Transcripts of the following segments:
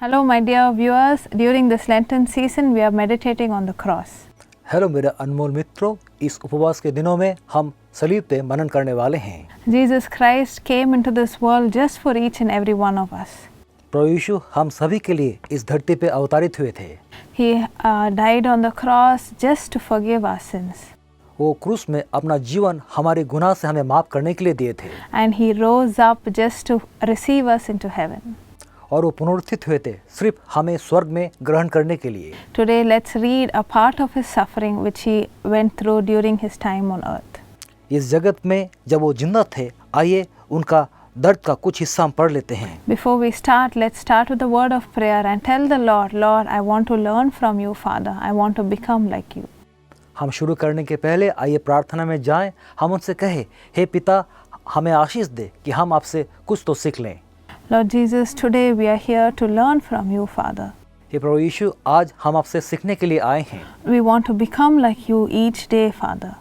Hello, my dear viewers. During this Lenten season, we are meditating on the cross. Hello मेरे अनमोल मित्रों, इस उपवास के दिनों में हम सलीब पे मनन करने वाले हैं। Jesus Christ came into this world just for each and every one of us. प्रभु यीशु हम सभी के लिए इस धरती पे अवतरित हुए थे। He died on the cross just to forgive our sins. वो क्रूस में अपना जीवन हमारे गुनाह से हमें माफ करने के लिए दिए थे। And he rose up just to receive us into heaven. और वो पुनरुत्थित हुए थे सिर्फ हमें स्वर्ग में ग्रहण करने के लिए। Today, let's read a part of his suffering which he went through during his time on earth. इस जगत में जब वो जिंदा थे, आइए उनका दर्द का कुछ हिस्सा हम पढ़ लेते हैं। Before we start, let's start with a word of prayer and tell the Lord, Lord, I want to learn from you, Father. I want to become like you. हम शुरू करने के पहले आइए प्रार्थना में जाएं। हम उनसे कहें, हे पिता, हमें आशीष दे कि हम आपसे कुछ तो सीख लें। Lord Jesus, today we are here to learn from you, Father. हे प्रभु यीशु, आज हम आपसे सीखने के लिए आए हैं। We want to become like you each day, Father.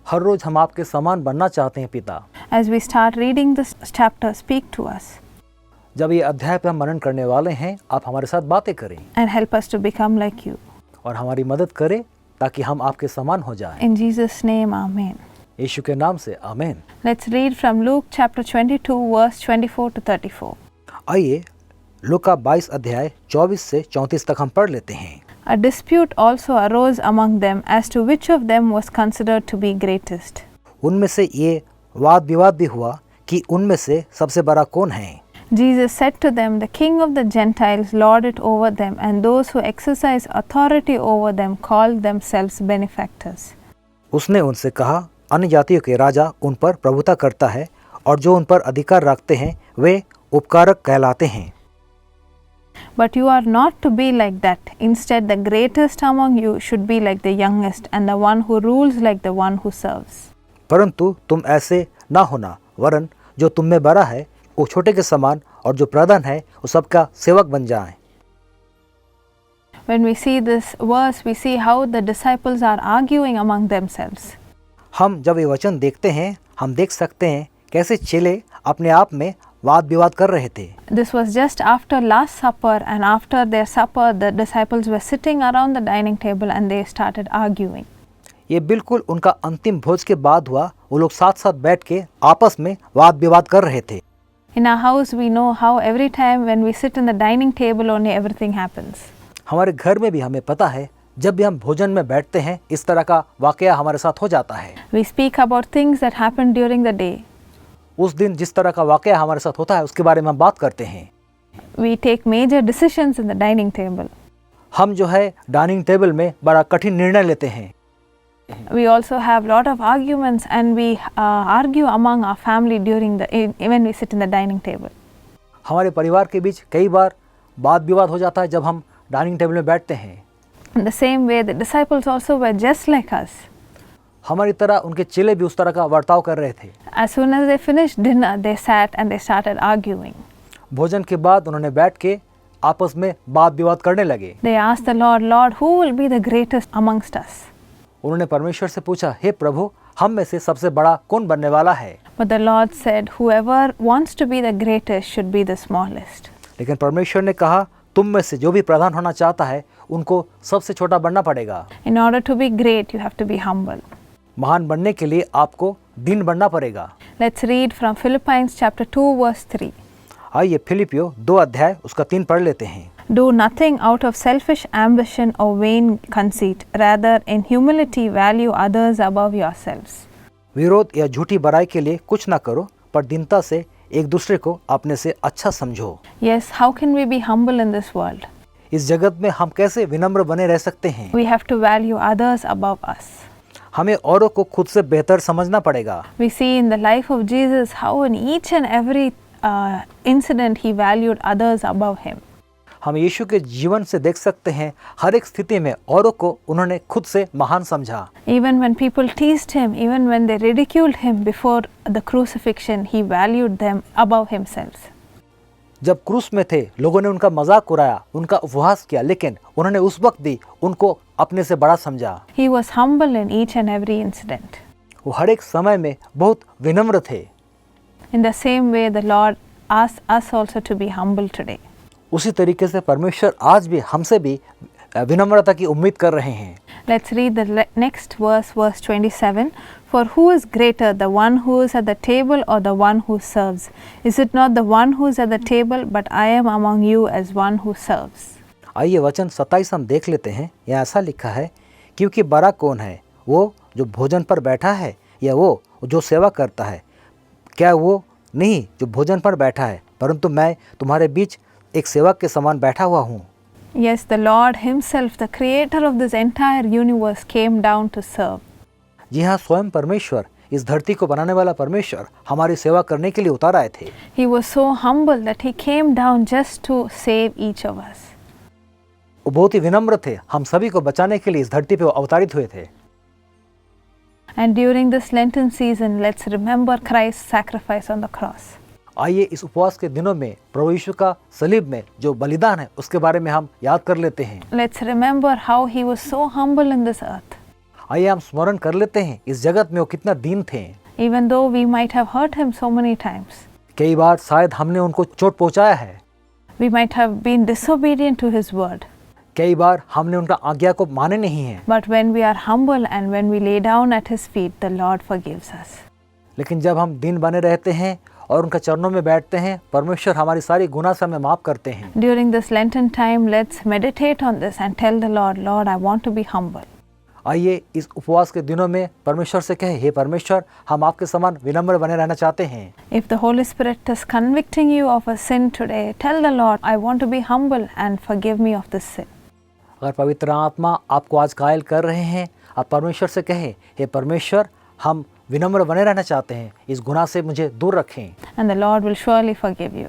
हर रोज हम आपके समान बनना चाहते हैं पिता। As we start reading this chapter, speak to us जब ये अध्याय पे हम मनन करने वाले हैं, आप हमारे साथ बातें करें and help us to become like you. और हमारी मदद करें ताकि हम आपके समान हो जाएं। In Jesus' name, Amen. यीशु के नाम से आमीन। Let's read from Luke chapter 22, verse 24 to 34. आइए लूका 22 अध्याय 24 से 34 तक हम पढ़ लेते हैं। A dispute also arose among them as to which of them was considered to be greatest. उनमें से ये वाद विवाद भी हुआ कि उनमें से सबसे बड़ा कौन है। Jesus said to them, The king of the Gentiles lord it over them, and those who exercise authority over them call themselves benefactors. उसने उनसे कहा, अन्य जातियों के राजा उन पर प्रभुता करता है और जो उन पर अधिकार रखते हैं वे उपकारक कहलाते हैं। But you are not to be like that. Instead, the greatest among you should be like the youngest, and the one who rules like the one who serves. परंतु तुम ऐसे ना होना, वरन जो तुम में बड़ा है वो छोटे के समान, और जो प्रधान है वो सबका सेवक बन जाए। When we see this verse, we see how the disciples are arguing among themselves. हम जब ये वचन देखते हैं, हम देख सकते हैं कैसे चेले अपने आप में वाद विवाद कर रहे थे। This was just after Last Supper, and after their supper, the disciples were sitting around the dining table and they started arguing. ये बिल्कुल उनका अंतिम भोज के बाद हुआ। वो लोग साथ साथ बैठ के आपस में वाद विवाद कर रहे थे। In our house, we know how every time when we sit in the dining table only everything happens. हमारे घर में भी हमें पता है, जब भी हम भोजन में बैठते हैं इस तरह का वाकया हमारे साथ हो जाता है। We speak about things that happened during the day. उस दिन जिस तरह का वाकया हमारे साथ होता है उसके बारे में हम बात करते हैं। We take major decisions in the dining table. हम जो है डाइनिंग टेबल में बड़ा कठिन निर्णय लेते हैं। We also have lot of arguments, and we argue among our family during when we sit in the dining table. हमारे परिवार के बीच कई बार वाद विवाद हो जाता है जब हम डाइनिंग टेबल में बैठते हैं। In the same way, the disciples also were just like us. हमारी तरह उनके चेले भी उस तरह का बर्ताव कर रहे थे। As soon as they finished dinner, they sat and they started arguing. भोजन के बाद उन्होंने बैठ के आपस में वाद विवाद करने लगे। They asked the Lord, Lord, who will be the greatest amongst us? उन्होंने परमेश्वर से पूछा, हे प्रभु, हम में से सबसे बड़ा कौन बनने वाला है। But the Lord said, whoever wants to be the greatest should be the smallest. लेकिन परमेश्वर ने कहा, तुम में से जो भी प्रधान होना चाहता है उनको सबसे छोटा बनना पड़ेगा। In order to be great, you have to be humble. महान बनने के लिए आपको दीन बनना पड़ेगा। Let's read from Philippians chapter 2, verse 3. आइए फिलिपियो 2 अध्याय उसका 3 पढ़ लेते हैं। Do nothing out of selfish ambition or vain conceit. Rather, in humility, value others above yourselves. विरोध या झूठी बड़ाई के लिए कुछ ना करो, पर दीनता से एक दूसरे को अपने से अच्छा समझो। Yes, how can we be humble in this world? इस जगत में हम कैसे विनम्र बने रह सकते हैं? We have to value others above us. हमें औरों को खुद से बेहतर समझना पड़ेगा। We see in the life of Jesus how in each and every incident he valued others above him. हम यीशु के जीवन से देख सकते हैं हर एक स्थिति में औरों को उन्होंने खुद से महान समझा। Even when people teased him, even when they ridiculed him before the crucifixion, he valued them above himself. जब क्रूस में थे, लोगों ने उनका मजाक उड़ाया, उनका उपहास किया, लेकिन उन्होंने उस वक्त भी उनको अपने से बड़ा समझा। He was humble in each and every incident. वो हर एक समय में बहुत विनम्र थे। In the same way, the Lord asks us also to be humble today. उसी तरीके से परमेश्वर आज भी हमसे भी विनम्रता की उम्मीद कर रहे हैं। Let's read the next verse, verse 27. For who is greater, the one who is at the table or the one who serves? Is it not the one who is at the table, but I am among you as one who serves? आइए वचन 27 हम देख लेते हैं। यहाँ ऐसा लिखा है, क्योंकि बड़ा कौन है, वो जो भोजन पर बैठा है या वो जो सेवा करता है? क्या वो नहीं जो भोजन पर बैठा है, परंतु मैं तुम्हारे बीच एक सेवक के समान बैठा हुआ हूँ। Yes, the Lord Himself, the creator of this entire universe, came down to serve. जी हाँ, स्वयं परमेश्वर, इस धरती को बनाने वाला परमेश्वर हमारी सेवा करने के लिए उतर आए थे। He was so humble that He came down just to save each of us. वो बहुत ही विनम्र थे, हम सभी को बचाने के लिए इस धरती पे अवतरित हुए थे। And during this Lenten season, let's remember Christ's sacrifice on the cross. आइए इस उपवास के दिनों में प्रभु यीशु का सलीब में जो बलिदान है उसके बारे में हम याद कर लेते हैं। Let's remember how He was so humble in this earth. आइए हम स्मरण कर लेते हैं इस जगत में वो कितना दीन थे। Even though we might have hurt Him so many times, कई बार शायद हमने उनको चोट पहुंचाया है, we might have been disobedient to His word. कई बार हमने उनका आज्ञा को माने नहीं है, But when we are humble and when we lay down at His feet, the Lord forgives us. लेकिन जब हम दीन बने रहते हैं और उनका चरणों में बैठते हैं, परमेश्वर हमारी सारी गुनाह से हमें माफ करते हैं। During this Lenten time, let's meditate on this and tell the Lord, Lord, I want to be humble. आइए इस उपवास के दिनों में परमेश्वर से कहें, हे परमेश्वर, हम आपके समान विनम्र बने रहना चाहते हैं। If the Holy Spirit is convicting you of a sin today, tell the Lord, I want to be humble and forgive me of this sin. अगर पवित्र आत्मा आपको आज कायल कर रहे हैं, आप परमेश्वर से कहें, हे परमेश्वर, हम विनम्र बने रहना चाहते हैं, इस गुनाह से मुझे दूर रखें। And the Lord will surely forgive you.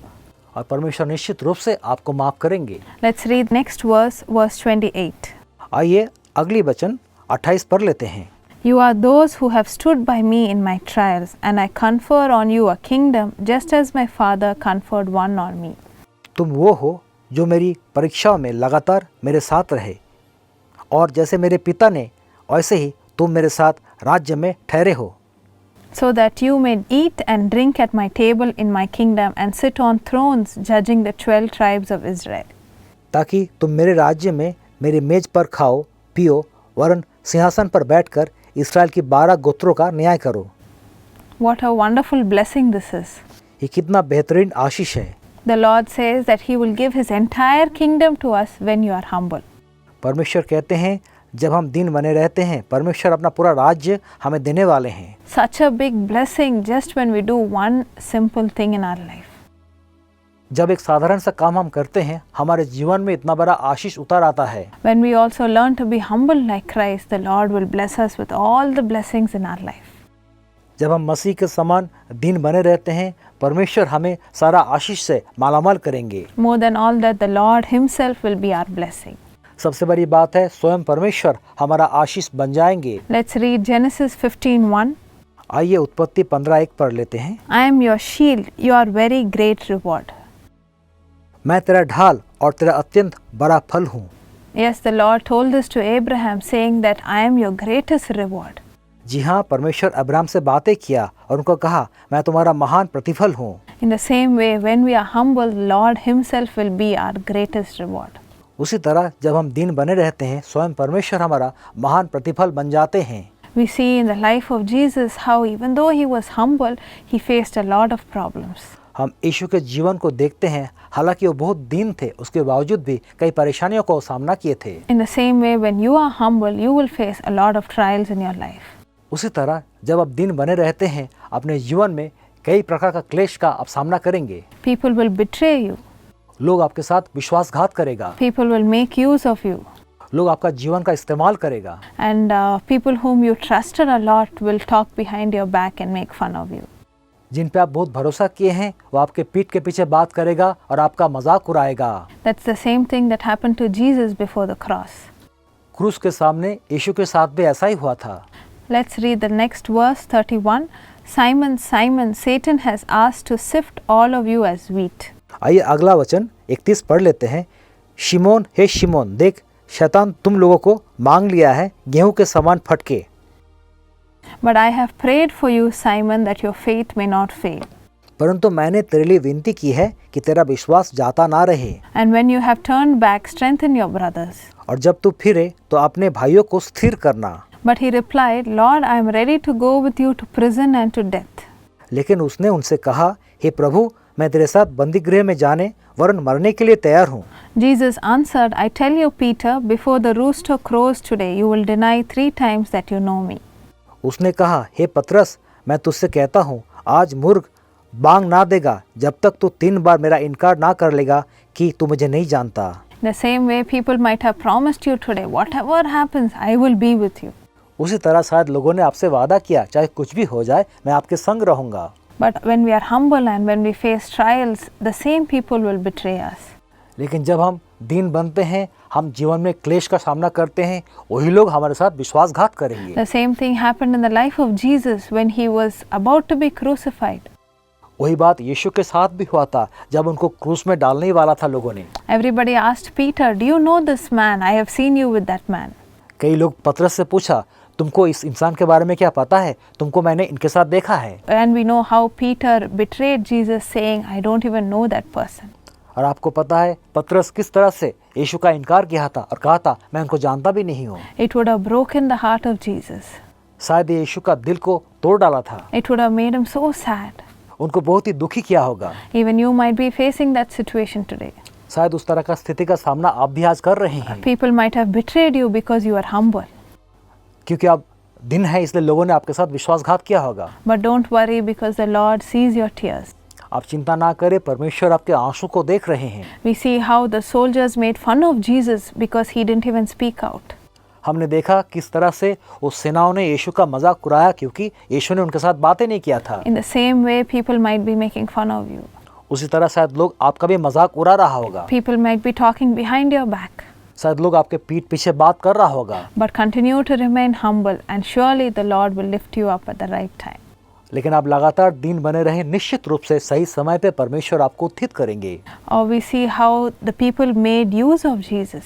और परमेश्वर निश्चित रूप से आपको माफ करेंगे। Let's read next verse, verse 28. आइए अगली वचन 28 पढ़ लेते हैं। You are those who have stood by me in my trials, and I confer on you a kingdom, just as my Father conferred one on me. तुम वो हो जो मेरी परीक्षाओं में लगातार मेरे साथ रहे, और जैसे मेरे पिता ने वैसे ही तुम मेरे साथ राज्य में ठहरे हो। So that you may eat and drink at my table in my kingdom and sit on thrones judging the 12 tribes of Israel. ताकि तुम मेरे राज्य में मेरी मेज पर खाओ पियो, वरन सिंहासन पर बैठकर इस्राएल की 12 गोत्रों का न्याय करो। What a wonderful blessing this is. ये कितना बेहतरीन आशीष है। The Lord says that He will give His entire kingdom to us when you are humble. परमेश्वर कहते हैं, जब हम दीन बने रहते हैं, परमेश्वर अपना पूरा राज्य हमें देने वाले हैं। Such a big blessing just when we do one simple thing in our life. जब एक साधारण सा काम हम करते हैं, हमारे जीवन में इतना बड़ा आशीष उतर आता है। When we also learn to be humble like Christ, the Lord will bless us with all the blessings in our life. जब हम मसीह के समान दीन बने रहते हैं, परमेश्वर हमें सारा आशीष से मालामाल करेंगे। More than all that, the Lord Himself will be our blessing. सबसे बड़ी बात है, स्वयं परमेश्वर हमारा आशीष बन जाएंगे। Let's read Genesis 15:1. आइए उत्पत्ति 15:1 पढ़ लेते हैं। I am your shield, your very great reward. मैं तेरा ढाल और तेरा अत्यंत बड़ा फल हूँ। Yes, the Lord told this to Abraham, saying that I am your greatest reward. जी हाँ, परमेश्वर अब्राहम से बातें किया और उनको कहा, मैं तुम्हारा महान प्रतिफल हूँ। In the same way, when we are humble, Lord Himself will be our greatest reward. उसी तरह जब हम दीन बने रहते हैं, स्वयं परमेश्वर हमारा महान प्रतिफल बन जाते हैं। We see in the life of Jesus how even though He was humble, He faced a lot of problems. हम यीशु के जीवन को देखते हैं, हालांकि वो बहुत दीन थे, उसके बावजूद भी कई परेशानियों को सामना किए थे। In the same way, when you are humble, you will face a lot of trials in your life. उसी तरह जब आप दीन बने रहते हैं, अपने जीवन में कई प्रकार का क्लेश का आप सामना करेंगे। People will betray you. लोग आपके साथ विश्वासघात करेगा, People will make use of you. लोग आपका जीवन का इस्तेमाल करेगा, And people whom you trusted a lot will talk behind your back and make fun of you. जिन पे आप बहुत भरोसा किए हैं, वो आपके पीठ के पीछे बात करेगा और आपका मजाक उड़ाएगा। That's the same thing that happened to Jesus before the cross. क्रूस के सामने यीशु के साथ भी ऐसा ही हुआ था। Let's read the next verse, 31. Simon, Simon, Satan has asked to sift all of you as wheat. आइए अगला वचन 31 पढ़ लेते हैं। शिमोन, हे शिमोन, देख शैतान तुम लोगों को मांग लिया है गेहूं के समान फटके। But I have prayed for you, Simon, that your faith may not fail. परंतु मैंने तेरे लिए विनती की है कि तेरा विश्वास जाता ना रहे, And when you have turned back, strengthen your brothers. और जब तू फिरे तो अपने भाइयों को स्थिर करना। But he replied, Lord, I am ready to go with you to prison and to death. लेकिन उसने उनसे कहा, हे प्रभु, मैं तेरे साथ बंदी गृह में जाने वरन मरने के लिए तैयार हूँ। Jesus answered, I tell you, Peter, before the rooster crows today, you will deny 3 times that you know me. उसने कहा, हे पतरस, मैं तुझसे कहता हूँ, आज मुर्ग बांग ना देगा जब तक तू 3 बार मेरा इनकार ना कर लेगा कि तू मुझे नहीं जानता। The same way people might have promised you today, whatever happens, I will be with you. उसी तरह शायद लोगों ने आपसे वादा किया, चाहे कुछ भी हो जाए मैं आपके संग रहूँगा। But when we are humble and when we face trials, the same people will betray us. लेकिन जब हम दीन बनते हैं, हम जीवन में क्लेश का सामना करते हैं, वही लोग हमारे साथ विश्वासघात करेंगे। The same thing happened in the life of Jesus when he was about to be crucified. वही बात यीशु के साथ भी हुआ था जब उनको क्रूस में डालने ही वाला था लोगों ने। Everybody asked Peter, do you know this man? I have seen you with that man. कई लोग पतरस से पूछा, तुमको इस इंसान के बारे में क्या पता है? तुमको मैंने इनके साथ देखा है। And we know how Peter betrayed Jesus, saying, I don't even know that person. और आपको पता है पतरस किस तरह से यीशु का इनकार किया था और कहा था, मैं उनको जानता भी नहीं हूँ। It would have broken the heart of Jesus. शायद यीशु का दिल को तोड़ डाला था। It would have made him so sad. उनको बहुत ही दुखी किया होगा। Even you might be facing that situation today. शायद उस तरह का स्थिति का सामना आप भी आज कर रहे हैं। People might have betrayed you because you are humble. क्योंकि अब दिन है इसलिए लोगों ने आपके साथ विश्वासघात किया होगा। But don't worry because the Lord sees your tears. आप चिंता ना करें, परमेश्वर आपके आंसू को देख रहे हैं। We see how the soldiers made fun of Jesus because he didn't even speak out. हमने देखा किस तरह से उस सेनाओं ने यीशु का मजाक उड़ाया क्योंकि यीशु ने उनके साथ बातें नहीं किया था। In the same way, people might be making fun of you. उसी तरह शायद लोग आपका भी मजाक उड़ा रहा होगा। People might be talking behind your back. शायद लोग आपके पीठ पीछे बात कर रहा होगा। But continue to remain humble and surely the Lord will lift you up at the right time. लेकिन आप लगातार दीन बने रहें, निश्चित रूप से सही समय पे परमेश्वर आपको उत्थित करेंगे। Or we see how the people made use of Jesus.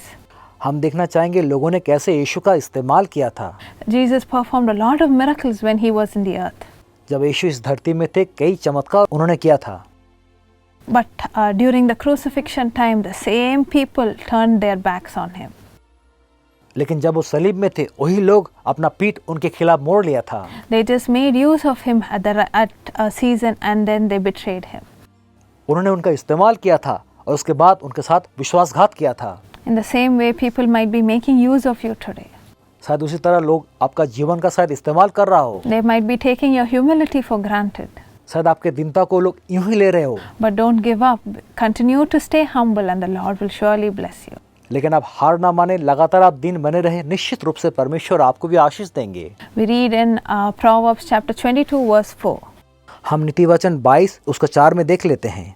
हम देखना चाहेंगे लोगों ने कैसे यीशु का इस्तेमाल किया था। Jesus performed a lot of miracles when he was in the earth. जब यीशु इस धरती में थे, कई चमत्कार उन्होंने किया था। But during the crucifixion time, the same people turned their backs on him. लेकिन जब वो सलीब में थे, वही लोग अपना पीठ उनके खिलाफ मोड़ लिया था। They just made use of him at a season and then they betrayed him. उन्होंने उनका इस्तेमाल किया था और उसके बाद उनके साथ विश्वासघात किया था। In the same way, people might be making use of you today. शायद उसी तरह लोग आपका जीवन का शायद इस्तेमाल कर रहा हो। They might be taking your humility for granted. शायद आपके दीनता को लोग यूं ही ले रहे हो। But don't give up. Continue to stay humble and the Lord will surely bless you. लेकिन आप हार ना माने, लगातार आप दीन बने रहे, निश्चित रूप से परमेश्वर आपको भी आशीष देंगे। We read in Proverbs chapter 22 verse 4. हम नीति वचन 22 उसका 4 में देख लेते हैं।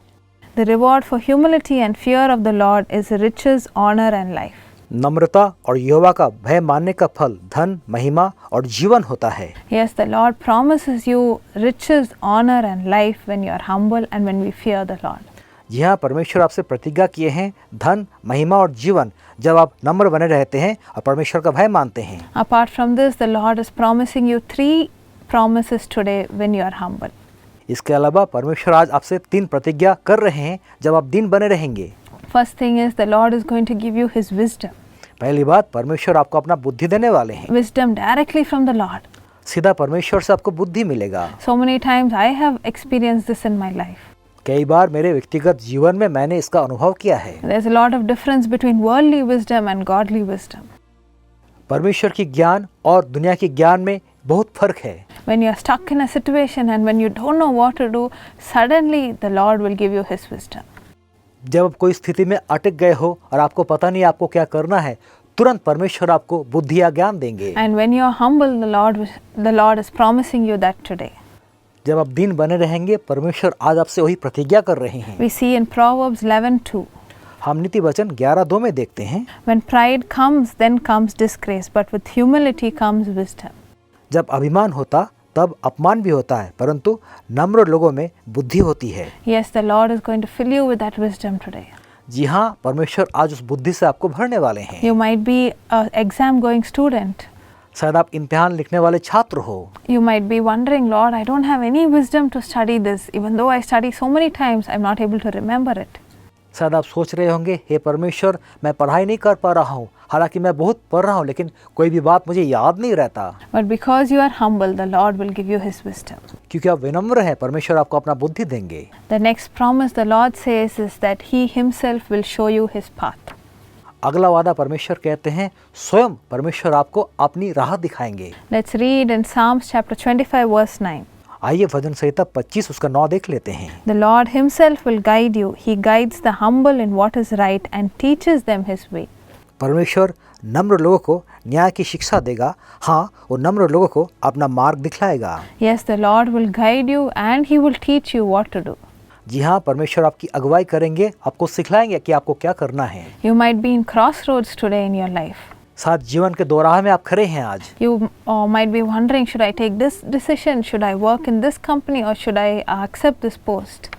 The reward for humility and fear of the Lord is riches, honor and life. नम्रता और यहोवा का भय मानने का फल धन, महिमा और जीवन होता है। Yes, the Lord promises you riches, honor and life when you are humble and when we fear the Lord. जी हाँ, परमेश्वर आपसे प्रतिज्ञा किए हैं धन, महिमा और जीवन जब आप नम्र बने रहते हैं और परमेश्वर का भय मानते हैं। Apart from this, the Lord is promising you 3 promises today when you are humble. इसके अलावा परमेश्वर आज आपसे 3 प्रतिज्ञा कर रहे हैं जब आप दीन बने रहेंगे। First thing is the Lord is going to give you his wisdom. पहली बात, परमेश्वर आपको अपना बुद्धि देने वाले हैं। Wisdom directly from the Lord. सीधा परमेश्वर से आपको बुद्धि मिलेगा। So many times I have experienced this in my life. कई बार मेरे व्यक्तिगत जीवन में मैंने इसका अनुभव किया है। There's a lot of difference between worldly wisdom and godly wisdom. परमेश्वर की ज्ञान और दुनिया की ज्ञान में बहुत फर्क है। When you are stuck in a situation and when you don't know what to do, suddenly the Lord will give you his wisdom. जब आप कोई स्थिति में अटक गए हो और आपको पता नहीं आपको क्या करना है, तुरंत परमेश्वर आपको बुद्धि या ज्ञान देंगे। And when you are humble, the Lord is promising you that today. जब आप दीन बने रहेंगे, परमेश्वर आज आपसे वही प्रतिज्ञा कर रहे हैं। We see in Proverbs 11:2. हम नीति वचन 11:2 में देखते हैं। When pride comes, then comes disgrace, but with humility comes wisdom. जब अभिमान होता तब अपमान भी होता है, परंतु नम्र लोगों में बुद्धि होती है। Yes, the Lord is going to fill you with that wisdom today. जी हाँ, परमेश्वर आज उस बुद्धि से आपको भरने वाले हैं। You might be an exam going student. शायद आप इम्तिहान लिखने वाले छात्र हो। You might be wondering, Lord, I don't have any wisdom to study this. Even though I study so many times, I'm not able to remember it. शायद आप सोच रहे होंगे, हे परमेश्वर, मैं पढ़ाई नहीं कर पा रहा हूँ, हालांकि मैं बहुत पढ़ रहा हूँ, लेकिन कोई भी बात मुझे याद नहीं रहता। But because you are humble, the Lord will give you His wisdom. क्योंकि आप विनम्र हैं, परमेश्वर आपको अपना बुद्धि देंगे। The next promise the Lord says is that He Himself will show you His path. अगला वादा परमेश्वर कहते हैं, स्वयं परमेश्वर आपको अपनी राह दिखाएंगे। Let's read in Psalms chapter 25 verse 9. आइए भजन संहिता 25 उसका 9 देख लेते हैं। The Lord Himself will guide you. He guides the humble in what is right and teaches them His way. परमेश्वर नम्र लोगों को न्याय की शिक्षा देगा। हाँ, वो नम्र लोगों को अपना मार्ग दिखलाएगा। Yes, the Lord will guide you and He will teach you what to do. जी हाँ, परमेश्वर आपकी अगुवाई करेंगे, आपको सिखलाएंगे कि आपको क्या करना है। You might be in crossroads today in your life. साथ जीवन के दोराहे में आप खड़े हैं आज। You might be wondering, should I take this decision? Should I work in this company or should I accept this post?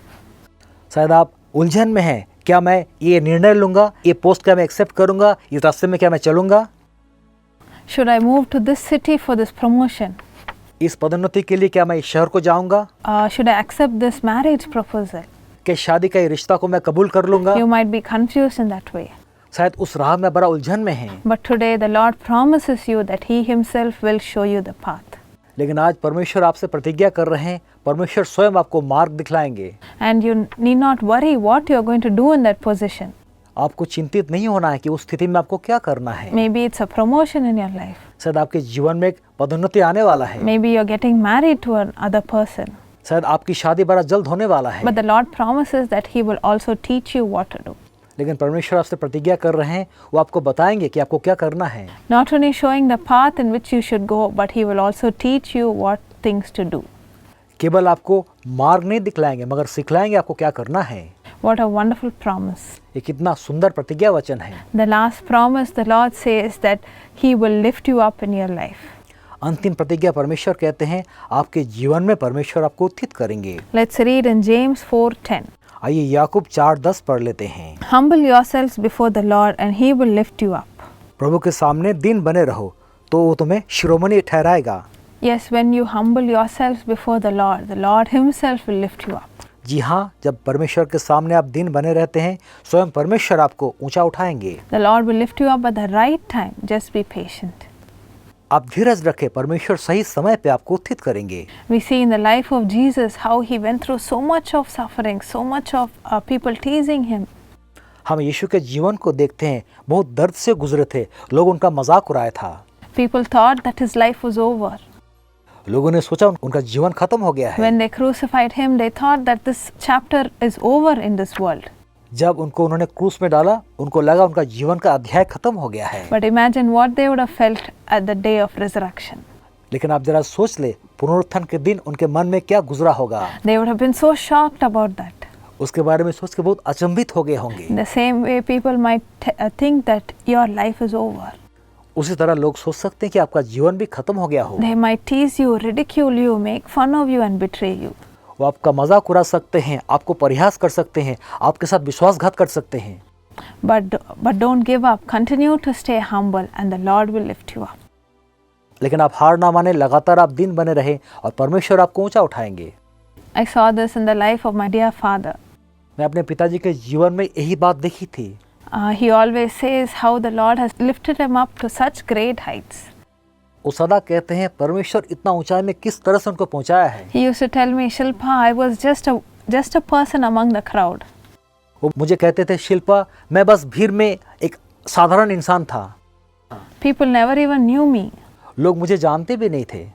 शायद आप उलझन में हैं, क्या मैं ये निर्णय लूँगा, ये पोस्ट क्या मैं एक्सेप्ट करूँगा, इस रास्ते में क्या मैं चलूँगा? Should I move to this city for this promotion? इस पदोन्नति के लिए क्या मैं इस शहर को जाऊँगा? Should I accept this marriage proposal? क्या शादी का ये रिश्ता को मैं कबूल कर लूँगा? You might be confused in that way. शायद उस राह में बड़ा उलझन में हैं। But today the Lord promises you that He Himself will show you the path. लेकिन आज परमेश्वर आपसे प्रतिज्ञा कर रहे हैं, परमेश्वर स्वयं आपको मार्ग दिखलाएंगे। And you need not worry what you are going to do in that position. आपको चिंतित नहीं होना है कि उस स्थिति में आपको क्या करना है। Maybe it's a promotion in your life. शायद आपके जीवन में एक पदोन्नति आने वाला है। Maybe you're getting married to another person. शायद आपकी शादी बड़ा जल्द होने वाला है। But the Lord promises that He will also teach you what to do. लेकिन परमेश्वर आपसे प्रतिज्ञा कर रहे हैं, वो आपको बताएंगे कि आपको क्या करना है। Not only showing the path in which you should go, but He will also teach you what things to do. केवल आपको मार्ग नहीं दिखलाएंगे, मगर सिखलाएंगे आपको क्या करना है। What a wonderful promise. ये कितना सुंदर प्रतिज्ञा वचन है। The last promise the Lord says that He will lift you up in your life. अंतिम प्रतिज्ञा परमेश्वर कहते हैं, आपके जीवन में परमेश्वर आपको उत्थित करेंगे। Let's read in James 4:10. आइए याकूब 4:10 पढ़ लेते हैं। Humble yourselves before the Lord and He will lift you up. प्रभु के सामने दीन बने रहो, तो वो तुम्हें शिरोमणि ठहराएगा। Yes, when you humble yourselves before the Lord Himself will lift you up. जी हाँ, जब परमेश्वर के सामने आप दीन बने रहते हैं, स्वयं परमेश्वर आपको ऊंचा उठाएंगे। The Lord will lift you up at the right time. Just be patient. आप धीरज रखें, परमेश्वर सही समय पे आपको उत्थित करेंगे। We see in the life of Jesus how He went through so much of suffering, so much of people teasing Him. हम यीशु के जीवन को देखते हैं, बहुत दर्द से गुजरे थे, लोग उनका मजाक उड़ाया था। People thought that His life was over. लोगों ने सोचा उनका जीवन खत्म हो गया है। When they crucified Him, they thought that this chapter is over in this world. जब उनको उन्होंने क्रूस में डाला, उनको लगा उनका जीवन का अध्याय खत्म हो गया है। But imagine what they would have felt at the day of resurrection. लेकिन आप जरा सोच ले, पुनरुत्थान के दिन उनके मन में क्या गुजरा होगा। They would have been so shocked about that. उसके बारे में सोच के बहुत अचंभित हो गए होंगे। In the same way, people might think that your life is over. उसी तरह लोग सोच सकते हैं कि आपका जीवन भी खत्म हो गया हो। They might tease you, ridicule you, make fun of you and betray you. वो आपका मजाक उड़ा सकते हैं, आपको परिहास कर सकते हैं, आपके साथ विश्वासघात कर सकते हैं। But don't give up. Continue to stay humble and the Lord will lift you up. लेकिन आप हार ना माने, लगातार आप दिन बने रहे और परमेश्वर आपको ऊंचा उठाएंगे। I saw this in the life of my dear father. मैं अपने पिताजी के जीवन में यही बात देखी थी। He always says how the Lord has lifted him up to such great heights. वो सदा कहते हैं परमेश्वर इतना ऊंचाई में किस तरह से उनको पहुंचाया है। He used to tell me, Shilpa, I was just a person among the crowd. वो मुझे कहते थे, शिल्पा, मैं बस भीड़ में एक साधारण इंसान था। People never even knew me. लोग मुझे जानते भी नहीं थे।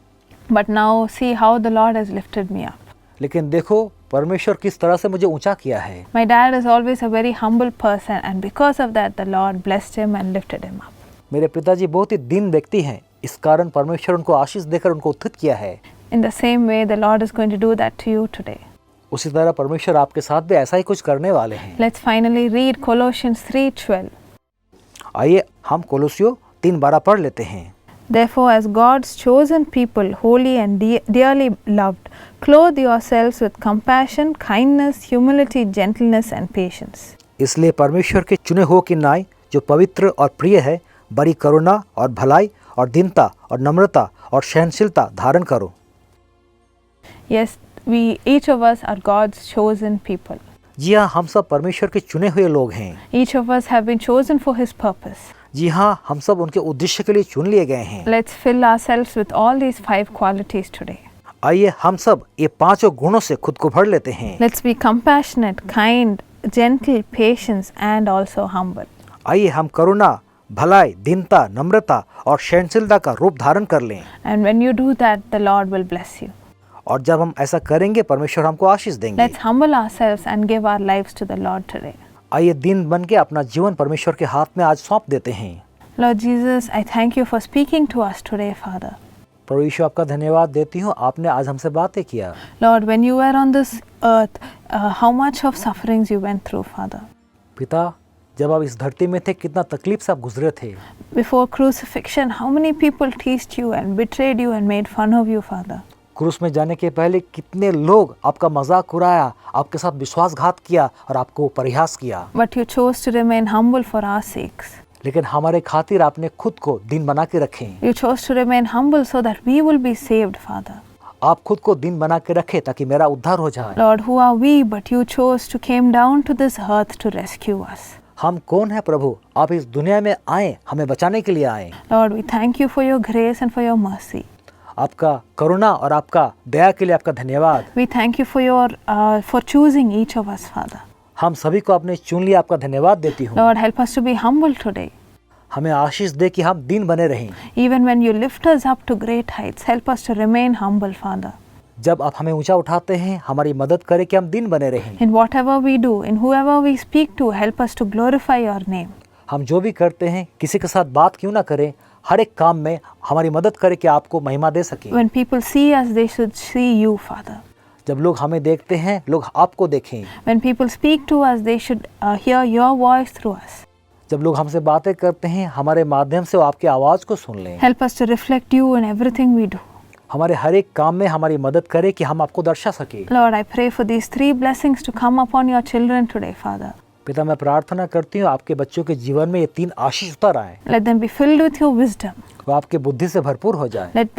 But now see how the Lord has lifted me up. लेकिन देखो परमेश्वर किस तरह से मुझे ऊंचा किया है। My dad is always a very humble person and because of that the Lord blessed him and lifted him up. मेरे पिताजी बहुत ही दीन व्यक्ति हैं, इस कारण परमेश्वर उनको आशीष देकर उनको उत्थित किया है। In the same way the Lord is going to do that to you today. उसी तरह परमेश्वर आपके साथ भी ऐसा ही कुछ करने वाले हैं। Let's finally read Colossians 3:12. आइए हम कोलोसियो 3:12 पढ़ लेते हैं। Therefore, as God's chosen people, holy and dearly loved, clothe yourselves with compassion, kindness, humility, gentleness and patience. इसलिए परमेश्वर के चुने हुओं की नाई जो पवित्र और प्रिय है, बड़ी करुणा और भलाई और दीनता और नम्रता और सहनशीलता धारण करो। Yes, each of us are God's chosen people. जी हाँ, हम सब परमेश्वर के चुने हुए लोग हैं। Each of us have been chosen for His purpose. जी हाँ, हम सब उनके उद्देश्य के लिए चुन लिए गए हैं। Let's fill ourselves with all these 5 qualities today. आइए हम सब ये 5 गुणों से खुद को भर लेते हैं। Let's be compassionate, kind, gentle, patience, and also humble. आइए हम करुणा, भलाई, दीनता, नम्रता और सहनशीलता का रूप धारण कर लें। And when you do that, the Lord will bless you. और जब हम ऐसा करेंगे परमेश्वर हमको आशीष देंगे। Let's humble ourselves and give our lives to the Lord today. आइए दीन बन के अपना जीवन परमेश्वर के हाथ में आज सौंप देते हैं। Lord Jesus, I thank you for speaking to us today, Father. प्रभु यीशु, आपका धन्यवाद देती हूँ, आपने आज हमसे बातें किया। Lord, when you were on this earth, how much of sufferings you went through, Father. पिता, जब आप इस धरती में थे कितना तकलीफ से आप गुजरे थे। Before crucifixion, how many people teased you and betrayed you and made fun of you, Father. क्रूस में जाने के पहले कितने लोग आपका मजाक उड़ाया, आपके साथ विश्वासघात किया और आपको परिहास किया। But you chose to remain humble for our sakes. लेकिन हमारे खातिर आपने खुद को दीन बना के रखे। You chose to remain humble so that we will be saved, Father. आप खुद को दीन बना के रखे ताकि मेरा उद्धार हो जाए। Lord, who are we but you chose to came down to this earth to rescue us. हम कौन है प्रभु, आप इस दुनिया में आए, हमें बचाने के लिए आए। Lord, we thank you for your grace and for your mercy. आपका करुणा और आपका दया के लिए आपका धन्यवाद। We thank you for choosing each of us, Father. हम सभी को आपने चुन लिया, आपका धन्यवाद देती हूँ। Lord, help us to be humble today. हमें आशीष दे कि हम दीन बने रहें। Even when you lift us up to great heights, help us to remain humble, Father. जब आप हमें ऊंचा उठाते हैं, हमारी मदद करें कि हम दीन बने रहें। In whatever we do, in whoever we speak to, help us to glorify your name. हम जो भी करते हैं, किसी के साथ बात क्यों ना करें, हर एक काम में हमारी मदद करें कि आपको महिमा दे सके। When people see us, they should see you, Father. जब लोग हमें देखते हैं, लोग आपको देखें। When people speak to us, they should hear your voice through us. जब लोग हमसे बातें करते हैं, हमारे माध्यम से वो आपकी आवाज को सुन लें। Help us to reflect you in everything we do. हमारे हर एक काम में हमारी मदद करें कि हम आपको दर्शा सके। Lord, I pray for these 3 blessings to come upon your children today, Father. पिता, मैं प्रार्थना करती हूँ आपके बच्चों के जीवन में ये 3 आशीष उतर आए। Let them be filled with your wisdom. वो आपके बुद्धि से भरपूर हो जाए। Let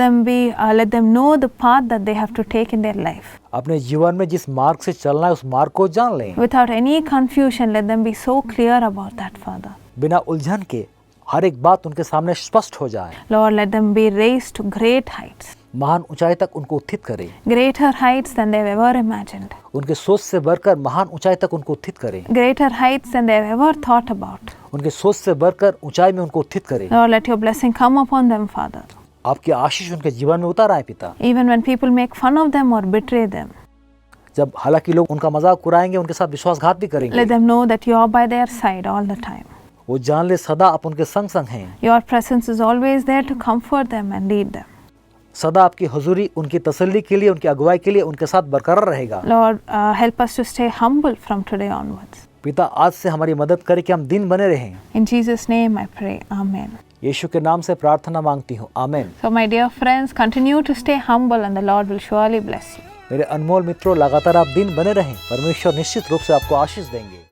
them know the path that they have to take in their life. अपने जीवन में जिस मार्ग से चलना है उस मार्ग को जान लें। Without any confusion, let them be so clear about that, Father. बिना उलझन के हर एक बात उनके सामने स्पष्ट हो जाए। Lord, let them be raised to great heights. महान ऊंचाई तक उनको उत्थित करें। Greater heights than they've ever imagined. उनके सोच से बढ़कर महान ऊंचाई तक उनको उत्थित करें। Greater heights than they've ever thought about. उनके सोच से बढ़कर ऊंचाई में उनको उत्थित करें। Lord, let your blessing come upon them, Father. आपकी आशीष उनके जीवन में उतार आए पिता। Even when people make fun of them or betray them, जब हालांकि लोग उनका मजाक उड़ाएंगे, उनके साथ विश्वासघात भी करेंगे, let them know that you are by their side all the time. वो जान ले सदा आप उनके संग संग हैं। Your presence is always there to comfort them and lead them. सदा आपकी हुजूरी उनकी तसल्ली के लिए, उनकी अगुवाई के लिए उनके साथ बरकरार रहेगा। Lord, help us to stay humble from today onwards. पिता, आज से हमारी मदद करें कि हम दिन बने रहें। In Jesus' name I pray. Amen. यीशु के नाम से प्रार्थना मांगती हूँ, आमीन। So my dear friends, continue to stay humble and the Lord will surely bless you. मेरे अनमोल मित्रों, लगातार आप दिन बने रहें, परमेश्वर निश्चित रूप से आपको आशीष देंगे।